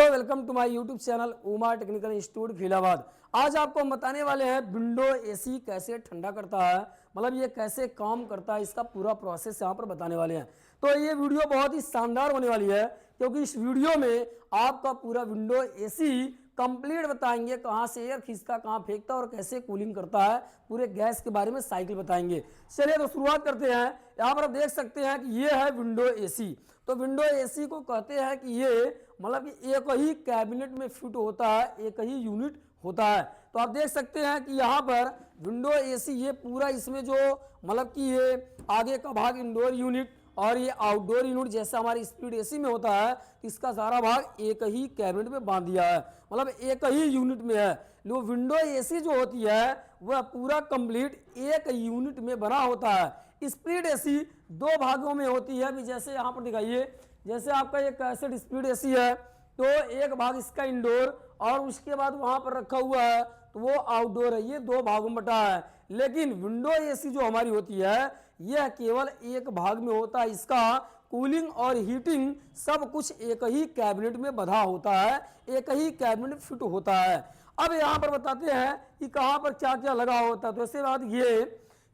Welcome to my YouTube channel Uma technical institute Khilabad. आज आपको हम बताने वाले हैं विंडो एसी कैसे ठंडा करता है, मतलब ये कैसे काम करता है, इसका पूरा प्रोसेस यहाँ पर बताने वाले हैं। तो ये वीडियो बहुत ही शानदार होने वाली है क्योंकि इस वीडियो में आपका पूरा विंडो एसी कंप्लीट बताएंगे, कहाँ से एयर खींचता, कहाँ फेंकता और कैसे कूलिंग करता है, पूरे गैस के बारे में साइकिल बताएंगे। चलिए तो शुरुआत करते हैं। यहाँ पर आप देख सकते हैं कि ये है विंडो एसी। तो विंडो एसी को कहते हैं कि ये मतलब कि एक ही कैबिनेट में फिट होता है, एक ही यूनिट होता है। तो आप देख सकते हैं कि यहाँ पर विंडो एसी ये पूरा इसमें जो मतलब कि ये आगे का भाग इंडोर यूनिट और ये आउटडोर यूनिट जैसा हमारी स्प्लिट एसी में होता है, इसका सारा भाग एक ही कैबिनेट में बांध दिया है, मतलब एक ही यूनिट में है। लो विंडो एसी जो होती है वह पूरा कंप्लीट एक यूनिट में बना होता है। स्प्लिट एसी दो भागों में होती है। अभी जैसे यहाँ पर दिखाइए, जैसे आपका ये कैसेट स्प्लिट एसी है तो एक भाग इसका इंडोर और उसके बाद वहां पर रखा हुआ है तो वो आउटडोर है, ये दो भागों में बटा है। लेकिन विंडो एसी जो हमारी होती है यह केवल एक भाग में होता है, इसका कूलिंग और हीटिंग सब कुछ एक ही कैबिनेट में बंधा होता है, एक ही कैबिनेट फिट होता है। अब यहाँ पर बताते हैं कि कहाँ पर क्या क्या लगा होता है। तो इसके बाद ये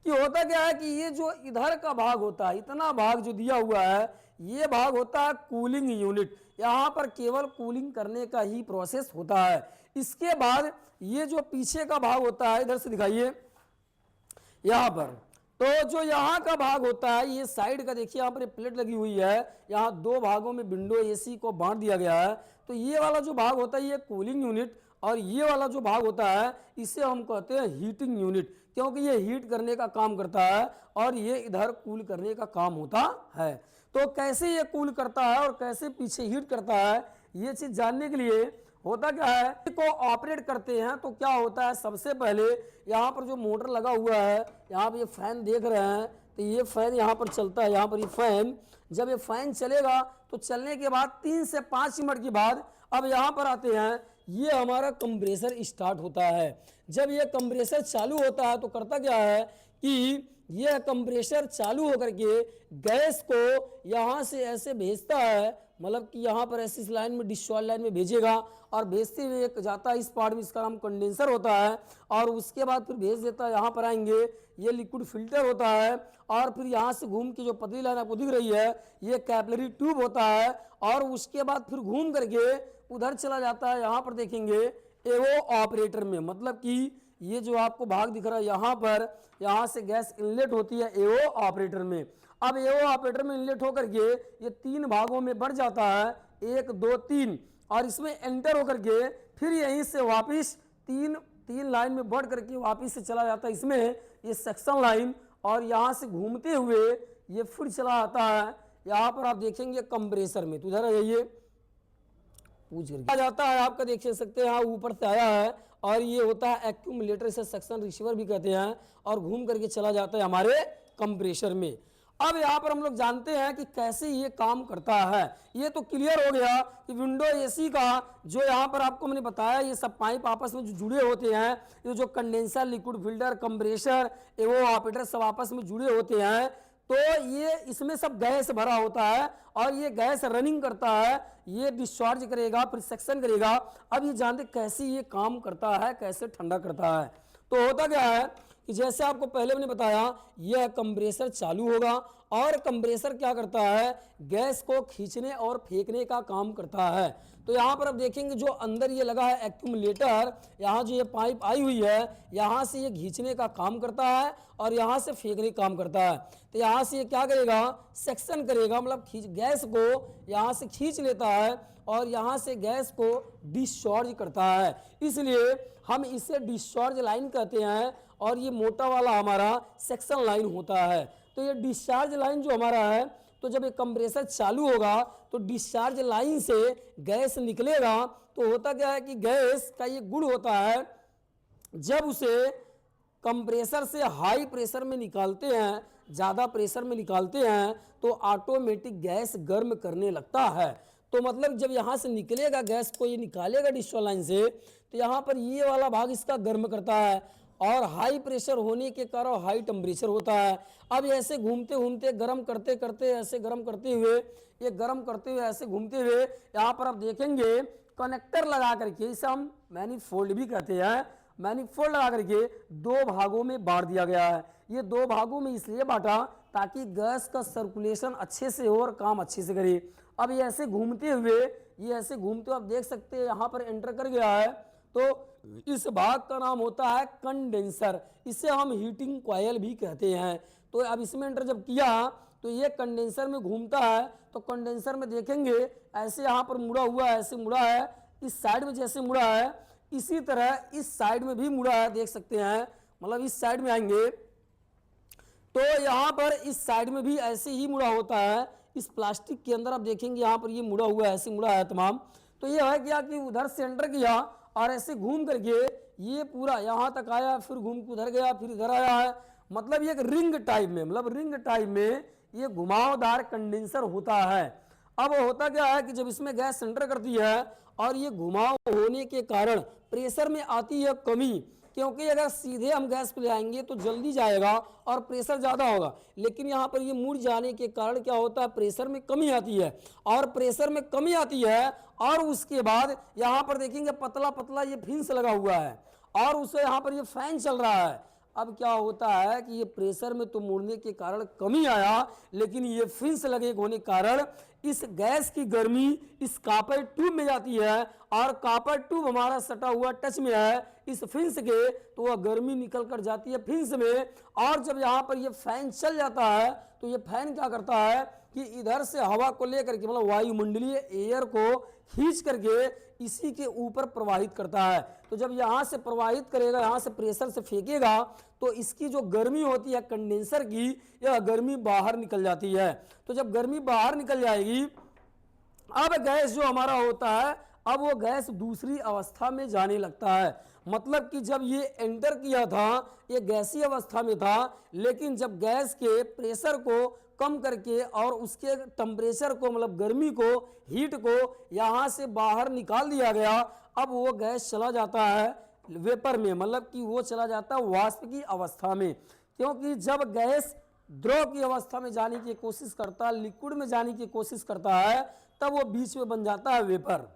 कि होता क्या है कि ये जो इधर का भाग होता है, इतना भाग जो दिया हुआ है, ये भाग होता है कूलिंग यूनिट। यहाँ पर केवल कूलिंग करने का ही प्रोसेस होता है। इसके बाद ये जो पीछे का भाग होता है, इधर से दिखाइए यहाँ पर, तो जो यहाँ का भाग होता है ये साइड का देखिए, यहाँ पर ये प्लेट लगी हुई है, यहाँ दो भागों में विंडो एसी को बांट दिया गया है। तो ये वाला जो भाग होता है ये कूलिंग यूनिट और ये वाला जो भाग होता है इसे हम कहते हैं हीटिंग यूनिट, क्योंकि ये हीट करने का काम करता है और ये इधर कूल करने का काम होता है। तो कैसे ये कूल करता है और कैसे पीछे हीट करता है, ये चीज जानने के लिए होता क्या है को ऑपरेट करते हैं। तो क्या होता है, सबसे पहले यहाँ पर जो मोटर लगा हुआ है, यहाँ पर ये फैन देख रहे हैं, तो ये फैन यहाँ पर चलता है। यहाँ पर ये फैन, जब ये फैन चलेगा तो चलने के बाद 3 से 5 मिनट के बाद अब यहाँ पर आते हैं, ये हमारा कंप्रेसर स्टार्ट होता है। जब ये कंप्रेसर चालू होता है तो करता क्या है कि यह कंप्रेसर चालू होकर के गैस को यहाँ से ऐसे भेजता है, मतलब कि यहाँ पर ऐसी लाइन में डिस्चार्ज लाइन में भेजेगा और भेजते हुए जाता है इस पार्ट में, इसका नाम कंडेंसर होता है। और उसके बाद फिर भेज देता है, यहाँ पर आएंगे ये लिक्विड फिल्टर होता है और फिर यहाँ से घूम के जो पतली लाइन आपको दिख रही है ये कैपिलरी ट्यूब होता है और उसके बाद फिर घूम करके उधर चला जाता है। यहाँ पर देखेंगे एवो ऑपरेटर में, मतलब कि ये जो आपको भाग दिख रहा है यहाँ पर, यहाँ से गैस इनलेट होती है एवो ऑपरेटर में। अब एवो ऑपरेटर में इनलेट होकर के ये 3 भागों में बढ़ जाता है, 1 2 3, और इसमें एंटर होकर के फिर यहीं से वापस तीन लाइन में बढ़ करके वापस से चला जाता है इसमें ये सेक्शन लाइन, और यहाँ से घूमते हुए ये फिर चला आता है यहाँ पर आप देखेंगे कंप्रेसर में। तो इधर ये पूछ करके आ जाता है, आपका देख सकते हैं ऊपर से आया है और ये होता है एक्यूमुलेटर, से सेक्शन रिसीवर भी कहते हैं, और घूम करके चला जाता है हमारे कंप्रेसर में। अब यहाँ पर हम लोग जानते हैं कि कैसे ये काम करता है। ये तो क्लियर हो गया कि विंडो एसी का जो यहाँ पर आपको मैंने बताया ये सब पाइप आपस में जो जुड़े होते हैं, ये जो कंडेंसर, लिक्विड फिल्टर, कंप्रेसर, एवो ऑपरेटर सब आपस में जुड़े होते हैं। तो ये इसमें सब गैस भरा होता है और ये गैस रनिंग करता है, ये डिस्चार्ज करेगा फिर सेक्शन करेगा। अब ये जानते कैसे ये काम करता है, कैसे ठंडा करता है। तो होता क्या है कि जैसे आपको पहले मैंने बताया यह कंप्रेसर चालू होगा और कंप्रेसर क्या करता है, गैस को खींचने और फेंकने का काम करता है। तो यहाँ पर आप देखेंगे जो अंदर ये लगा है एक्यूमुलेटर, यहाँ जो ये पाइप आई हुई है यहाँ से ये खींचने का काम करता है और यहाँ से फेंकने का काम करता है। तो यहाँ से ये क्या करेगा, सेक्शन करेगा, मतलब गैस को यहाँ से खींच लेता है और यहाँ से गैस को डिस्चार्ज करता है, इसलिए हम इसे डिस्चार्ज लाइन कहते हैं और ये मोटा वाला हमारा सेक्शन लाइन होता है। तो ये डिस्चार्ज लाइन जो हमारा है, तो जब ये कंप्रेसर चालू होगा तो डिस्चार्ज लाइन से गैस निकलेगा। तो होता क्या है कि गैस का ये गुण होता है, जब उसे कंप्रेसर से हाई प्रेशर में निकालते हैं, ज़्यादा प्रेशर में निकालते हैं, तो ऑटोमेटिक गैस गर्म करने लगता है। तो मतलब जब यहाँ से निकलेगा गैस को ये निकालेगा डिस्चार्ज लाइन से, तो यहाँ पर ये वाला भाग इसका गर्म करता है और हाई प्रेशर होने के कारण हाई टेम्परेचर होता है। अब ऐसे घूमते घूमते गर्म करते करते ऐसे गर्म करते हुए ये गर्म करते हुए ऐसे घूमते हुए यहाँ पर आप देखेंगे कनेक्टर लगा करके, इसे हम मैनिफोल्ड भी कहते हैं, मैनिफोल्ड लगा करके दो भागों में बांट दिया गया है। ये दो भागों में इसलिए बांटा ताकि गैस का सर्कुलेशन अच्छे से हो और काम अच्छे से करे। अब ये ऐसे घूमते हुए, ये ऐसे घूमते हुए आप देख सकते हैं यहाँ पर एंटर कर गया है। तो इस भाग का नाम होता है कंडेंसर, इसे हम हीटिंग कॉयल भी कहते हैं। तो अब इसमें एंटर जब किया तो ये कंडेंसर में घूमता है। तो कंडेंसर में देखेंगे ऐसे यहाँ पर मुड़ा हुआ है, ऐसे मुड़ा है, इस साइड में जैसे मुड़ा है इसी तरह इस साइड में भी मुड़ा है, देख सकते हैं। मतलब इस साइड में आएंगे तो यहाँ पर इस साइड में भी ऐसे ही मुड़ा होता है। इस प्लास्टिक के अंदर आप देखेंगे यहाँ पर ये मुड़ा हुआ है, ऐसे मुड़ा है तमाम। तो ये है क्या कि उधर से एंटर किया और ऐसे घूम करके ये पूरा यहाँ तक आया, फिर घूम के उधर गया, फिर इधर आया है। मतलब ये एक रिंग टाइप में, मतलब रिंग टाइप में ये घुमावदार कंडेंसर होता है। अब होता क्या है कि जब इसमें गैस एंटर करती है और ये घुमाव होने के कारण प्रेशर में आती है कमी, क्योंकि अगर सीधे हम गैस पे ले आएंगे तो जल्दी जाएगा और प्रेशर ज़्यादा होगा, लेकिन यहाँ पर ये मुड़ जाने के कारण क्या होता है, प्रेशर में कमी आती है। और प्रेशर में कमी आती है और उसके बाद यहाँ पर देखेंगे पतला पतला ये फिंस लगा हुआ है और उसे यहाँ पर ये फैन चल रहा है। अब क्या होता है कि ये प्रेशर में तो मुड़ने के कारण कमी आया, लेकिन ये फिंस लगे होने के कारण इस गैस की गर्मी इस कॉपर ट्यूब में जाती है और कॉपर ट्यूब हमारा सटा हुआ टच में है इस फिंस के, तो वह गर्मी निकल कर जाती है फिंस में। और जब यहाँ पर ये फैन चल जाता है तो ये फैन क्या करता है कि इधर से हवा को लेकर के, मतलब वायुमंडलीय एयर को खींच करके इसी के ऊपर प्रवाहित करता है। तो जब यहाँ से प्रवाहित करेगा, यहाँ से प्रेशर से फेंकेगा तो इसकी जो गर्मी होती है कंडेंसर की, यह गर्मी बाहर निकल जाती है। तो जब गर्मी बाहर निकल जाएगी, अब गैस जो हमारा होता है अब वो गैस दूसरी अवस्था में जाने लगता है। मतलब कि जब ये एंटर किया था ये गैसीय अवस्था में था, लेकिन जब गैस के प्रेशर को कम करके और उसके टेम्परेचर को, मतलब गर्मी को, हीट को यहाँ से बाहर निकाल दिया गया, अब वो गैस चला जाता है वेपर में, मतलब कि वो चला जाता है वाष्प की अवस्था में। क्योंकि जब गैस द्रव की अवस्था में जाने की कोशिश करता है, लिक्विड में जाने की कोशिश करता है, तब वो बीच में बन जाता है वेपर।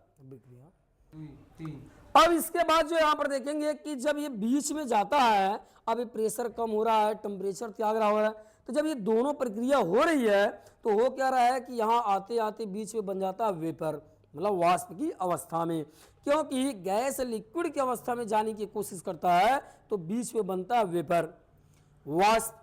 अब इसके बाद जो यहाँ पर देखेंगे कि जब ये बीच में जाता है, अब ये प्रेशर कम हो रहा है, टेम्परेचर त्याग रहा है, तो जब ये दोनों प्रक्रिया हो रही है तो हो क्या रहा है कि यहाँ आते आते बीच में बन जाता है वेपर, मतलब वाष्प की अवस्था में। क्योंकि गैस लिक्विड की अवस्था में जाने की कोशिश करता है तो बीच में बनता है वेपर, वाष्प।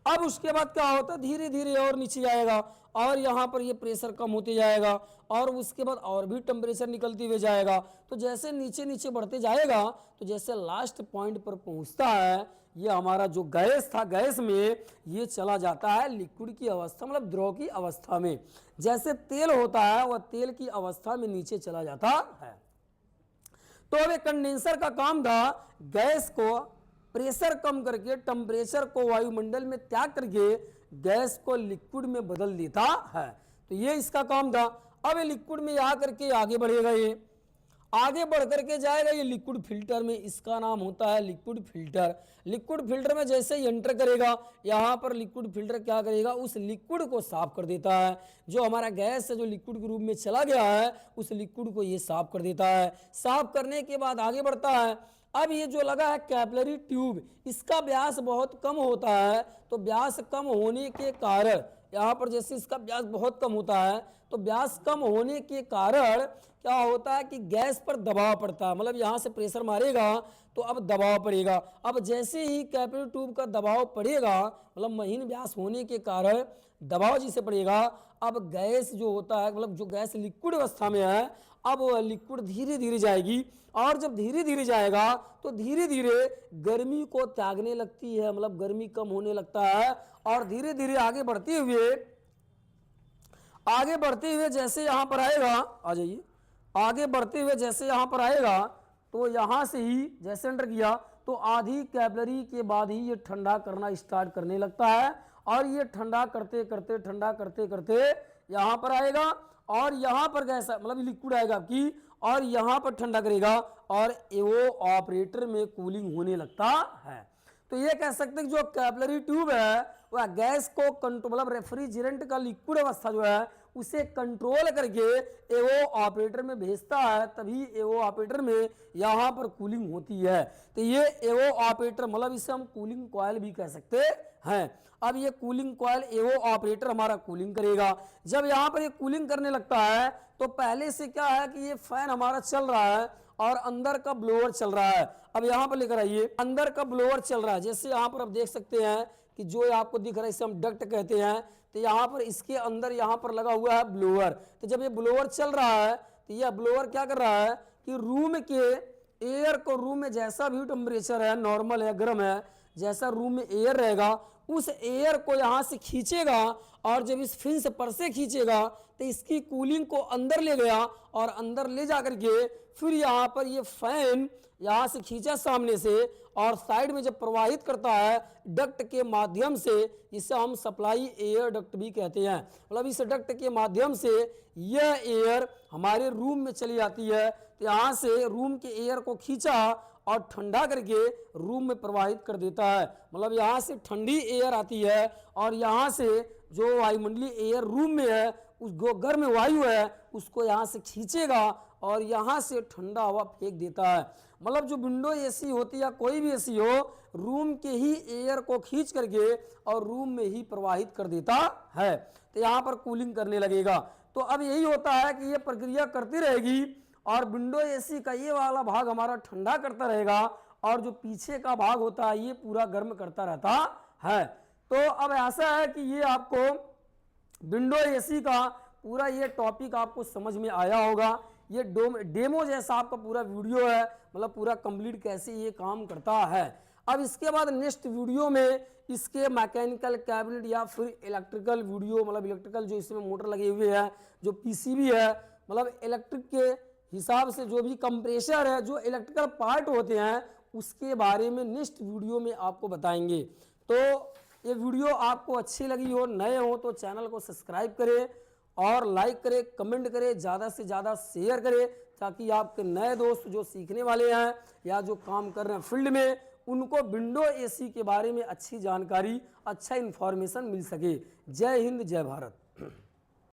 अब उसके बाद क्या होता है, धीरे धीरे और नीचे जाएगा और यहाँ पर ये प्रेशर कम होते जाएगा और उसके बाद और भी टेम्परेचर निकलते हुए जाएगा। तो जैसे नीचे नीचे बढ़ते जाएगा तो जैसे लास्ट पॉइंट पर पहुँचता है, ये हमारा जो गैस था, गैस में ये चला जाता है लिक्विड की अवस्था, मतलब द्रव की अवस्था में। जैसे तेल होता है वह तेल की अवस्था में नीचे चला जाता है। तो अब कंडेंसर का काम था गैस को प्रेशर कम करके, टेम्परेचर को वायुमंडल में त्याग करके गैस को लिक्विड में बदल देता है। तो ये इसका काम था। अब ये लिक्विड में आ करके आगे बढ़ेगा, ये आगे बढ़ करके जाएगा ये लिक्विड फिल्टर में, इसका नाम होता है लिक्विड फिल्टर। लिक्विड फिल्टर में जैसे ही एंटर करेगा, यहाँ पर लिक्विड फिल्टर क्या करेगा, उस लिक्विड को साफ कर देता है। जो हमारा गैस से जो लिक्विड के रूप में चला गया है उस लिक्विड को ये साफ कर देता है। साफ करने के बाद आगे बढ़ता है। अब ये जो लगा है कैपिलरी ट्यूब, इसका व्यास बहुत कम होता है। तो व्यास कम होने के कारण, यहाँ पर जैसे इसका व्यास बहुत कम होता है तो व्यास कम होने के कारण क्या होता है कि गैस पर दबाव पड़ता है। मतलब यहाँ से प्रेशर मारेगा तो अब दबाव पड़ेगा। अब जैसे ही कैपिलरी ट्यूब का दबाव पड़ेगा, मतलब महीन व्यास होने के कारण दबाव जिसे पड़ेगा, अब गैस जो होता है, मतलब जो गैस लिक्विड अवस्था में है, अब वह लिक्विड धीरे धीरे जाएगी और जब धीरे धीरे जाएगा तो धीरे धीरे गर्मी को त्यागने लगती है, मतलब गर्मी कम होने लगता है। और धीरे धीरे आगे बढ़ते हुए जैसे यहाँ पर आएगा, आ जाइए, आगे बढ़ते हुए जैसे यहाँ पर आएगा तो यहाँ से ही जैसे एंटर किया तो आधी कैपिलरी के बाद ही ये ठंडा करना स्टार्ट करने लगता है। और ये ठंडा करते करते यहाँ पर आएगा और यहाँ पर गैस, मतलब लिक्विड आएगा आपकी, और यहाँ पर ठंडा करेगा और वो ऑपरेटर में कूलिंग होने लगता है। तो ये कह सकते हैं कि जो कैपिलरी ट्यूब है वह गैस को कंट्रोल, मतलब रेफ्रिजरेंट का लिक्विड अवस्था जो है उसे कंट्रोल करके एवो ऑपरेटर में भेजता है, तभी एवो ऑपरेटर में यहाँ पर कूलिंग होती है। तो ये एवो ऑपरेटर मतलब इसे हम कूलिंग कॉइल भी कह सकते हैं। अब ये कूलिंग कॉइल एवो ऑपरेटर हमारा कूलिंग करेगा। जब यहाँ पर ये कूलिंग करने लगता है तो पहले से क्या है कि ये फैन हमारा चल रहा है और अंदर का ब्लोअर चल रहा है। अब यहाँ पर लेकर आइए, अंदर का ब्लोअर चल रहा है, जैसे यहाँ पर आप देख सकते हैं कि जो आपको दिख रहा है इसे हम डक्ट कहते हैं। तो यहाँ पर इसके अंदर यहाँ पर लगा हुआ है ब्लोअर। तो जब ये ब्लोअर चल रहा है तो यह ब्लोअर क्या कर रहा है कि रूम के एयर को, रूम में जैसा भी टेम्परेचर है, नॉर्मल है, गर्म है, जैसा रूम में एयर रहेगा उस एयर को यहाँ से खींचेगा और जब इस फिन से पर से खींचेगा तो इसकी कूलिंग को अंदर ले गया और अंदर ले जाकर के फिर यहाँ पर ये फैन यहाँ से खींचा सामने से और साइड में जब प्रवाहित करता है डक्ट के माध्यम से, इसे हम सप्लाई एयर डक्ट भी कहते हैं। मतलब इस डक्ट के माध्यम से यह एयर हमारे रूम में चली जाती है। तो यहाँ से रूम के एयर को खींचा और ठंडा करके रूम में प्रवाहित कर देता है। मतलब यहाँ से ठंडी एयर आती है और यहाँ से जो वायुमंडलीय एयर रूम में है, उस गर्म वायु है, उसको यहाँ से खींचेगा और यहाँ से ठंडा हवा फेंक देता है। मतलब जो विंडो एसी होती है, कोई भी एसी हो, रूम के ही एयर को खींच करके और रूम में ही प्रवाहित कर देता है। तो यहाँ पर कूलिंग करने लगेगा। तो अब यही होता है कि ये प्रक्रिया करती रहेगी और विंडो एसी का ये वाला भाग हमारा ठंडा करता रहेगा और जो पीछे का भाग होता है ये पूरा गर्म करता रहता है। तो अब ऐसा है कि ये आपको विंडो एसी का पूरा ये टॉपिक आपको समझ में आया होगा। ये डेमो जैसा आपका पूरा वीडियो है, मतलब पूरा कंप्लीट कैसे ये काम करता है। अब इसके बाद नेक्स्ट वीडियो में इसके मैकेनिकल कैबिनेट या फिर इलेक्ट्रिकल वीडियो, मतलब इलेक्ट्रिकल जो इसमें मोटर लगे हुए हैं, जो पीसीबी है, मतलब इलेक्ट्रिक के हिसाब से जो भी कंप्रेसर है, जो इलेक्ट्रिकल पार्ट होते हैं, उसके बारे में नेक्स्ट वीडियो में आपको बताएंगे। तो ये वीडियो आपको अच्छी लगी हो, नए हो तो चैनल को सब्सक्राइब करें और लाइक करें, कमेंट करें, ज़्यादा से ज़्यादा शेयर करें, ताकि आपके नए दोस्त जो सीखने वाले हैं या जो काम कर रहे हैं फील्ड में, उनको विंडो एसी के बारे में अच्छी जानकारी, अच्छा इन्फॉर्मेशन मिल सके। जय हिंद, जय भारत।